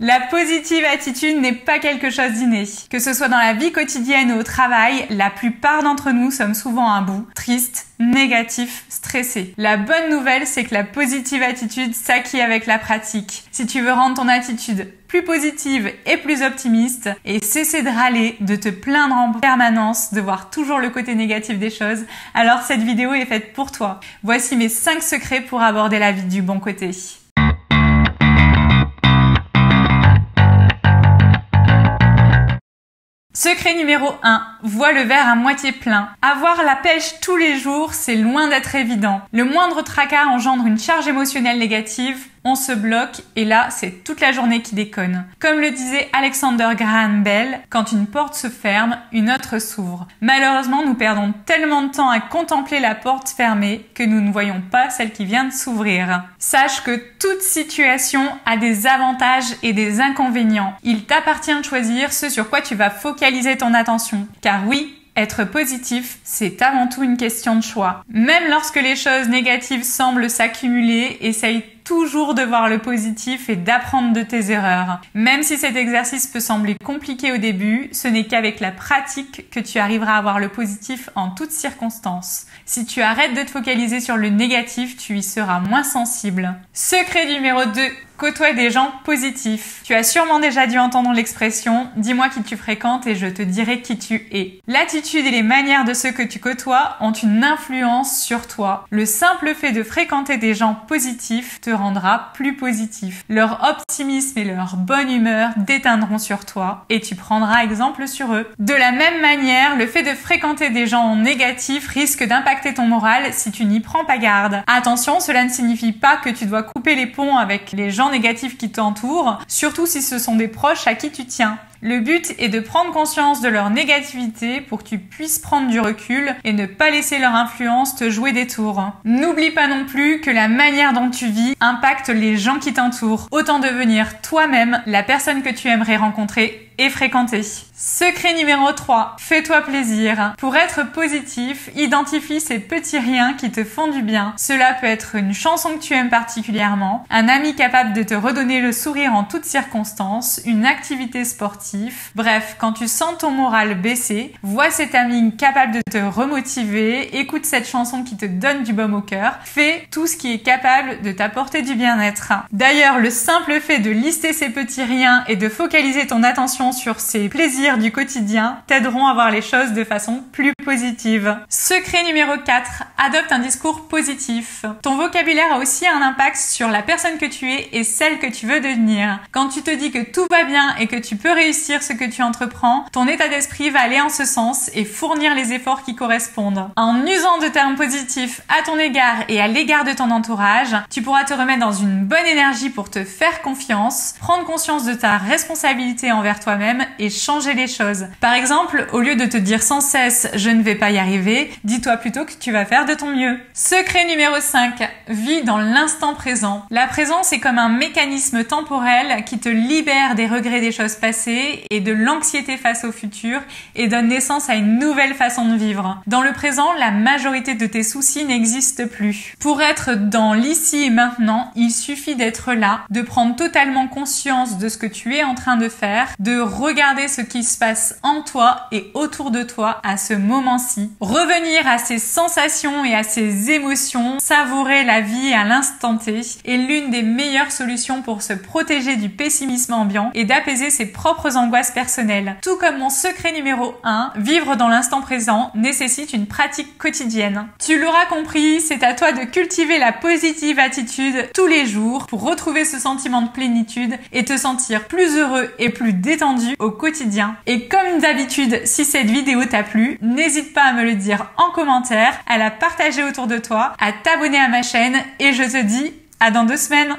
La positive attitude n'est pas quelque chose d'inné. Que ce soit dans la vie quotidienne ou au travail, la plupart d'entre nous sommes souvent à bout, tristes, négatifs, stressés. La bonne nouvelle, c'est que la positive attitude s'acquiert avec la pratique. Si tu veux rendre ton attitude plus positive et plus optimiste et cesser de râler, de te plaindre en permanence, de voir toujours le côté négatif des choses, alors cette vidéo est faite pour toi. Voici mes 5 secrets pour aborder la vie du bon côté. Secret numéro 1, vois le verre à moitié plein. Avoir la pêche tous les jours, c'est loin d'être évident. Le moindre tracas engendre une charge émotionnelle négative, on se bloque et là, c'est toute la journée qui déconne. Comme le disait Alexander Graham Bell, quand une porte se ferme, une autre s'ouvre. Malheureusement, nous perdons tellement de temps à contempler la porte fermée que nous ne voyons pas celle qui vient de s'ouvrir. Sache que toute situation a des avantages et des inconvénients. Il t'appartient de choisir ce sur quoi tu vas focaliser ton attention. Car oui, être positif, c'est avant tout une question de choix. Même lorsque les choses négatives semblent s'accumuler, essaye toujours de voir le positif et d'apprendre de tes erreurs. Même si cet exercice peut sembler compliqué au début, ce n'est qu'avec la pratique que tu arriveras à voir le positif en toutes circonstances. Si tu arrêtes de te focaliser sur le négatif, tu y seras moins sensible. Secret numéro 2. Côtoie des gens positifs. Tu as sûrement déjà dû entendre l'expression « dis-moi qui tu fréquentes et je te dirai qui tu es ». L'attitude et les manières de ceux que tu côtoies ont une influence sur toi. Le simple fait de fréquenter des gens positifs te rendra plus positif. Leur optimisme et leur bonne humeur déteindront sur toi et tu prendras exemple sur eux. De la même manière, le fait de fréquenter des gens négatifs risque d'impacter ton moral si tu n'y prends pas garde. Attention, cela ne signifie pas que tu dois couper les ponts avec les gens négatifs qui t'entourent, surtout si ce sont des proches à qui tu tiens. Le but est de prendre conscience de leur négativité pour que tu puisses prendre du recul et ne pas laisser leur influence te jouer des tours. N'oublie pas non plus que la manière dont tu vis impacte les gens qui t'entourent. Autant devenir toi-même la personne que tu aimerais rencontrer et fréquenter. Secret numéro 3, fais-toi plaisir. Pour être positif, identifie ces petits riens qui te font du bien. Cela peut être une chanson que tu aimes particulièrement, un ami capable de te redonner le sourire en toutes circonstances, une activité sportive. Bref, quand tu sens ton moral baisser, vois cet ami capable de te remotiver, écoute cette chanson qui te donne du baume au cœur, fais tout ce qui est capable de t'apporter du bien-être. D'ailleurs, le simple fait de lister ces petits riens et de focaliser ton attention sur ces plaisirs du quotidien t'aideront à voir les choses de façon plus positive. Secret numéro 4, adopte un discours positif. Ton vocabulaire a aussi un impact sur la personne que tu es et celle que tu veux devenir. Quand tu te dis que tout va bien et que tu peux réussir ce que tu entreprends, ton état d'esprit va aller en ce sens et fournir les efforts qui correspondent. En usant de termes positifs à ton égard et à l'égard de ton entourage, tu pourras te remettre dans une bonne énergie pour te faire confiance, prendre conscience de ta responsabilité envers toi-même et changer les choses. Par exemple, au lieu de te dire sans cesse « je ne vais pas y arriver », dis-toi plutôt que tu vas faire de ton mieux. Secret numéro 5, vis dans l'instant présent. La présence est comme un mécanisme temporel qui te libère des regrets des choses passées et de l'anxiété face au futur et donne naissance à une nouvelle façon de vivre. Dans le présent, la majorité de tes soucis n'existent plus. Pour être dans l'ici et maintenant, il suffit d'être là, de prendre totalement conscience de ce que tu es en train de faire, de regarder ce qui se passe en toi et autour de toi à ce moment-ci. Revenir à ces sensations et à ces émotions, savourer la vie à l'instant T est l'une des meilleures solutions pour se protéger du pessimisme ambiant et d'apaiser ses propres angoisses personnelles. Tout comme mon secret numéro 1, vivre dans l'instant présent nécessite une pratique quotidienne. Tu l'auras compris, c'est à toi de cultiver la positive attitude tous les jours pour retrouver ce sentiment de plénitude et te sentir plus heureux et plus détendu au quotidien. Et comme d'habitude, si cette vidéo t'a plu, n'hésite pas à me le dire en commentaire, à la partager autour de toi, à t'abonner à ma chaîne et je te dis à dans 2 semaines.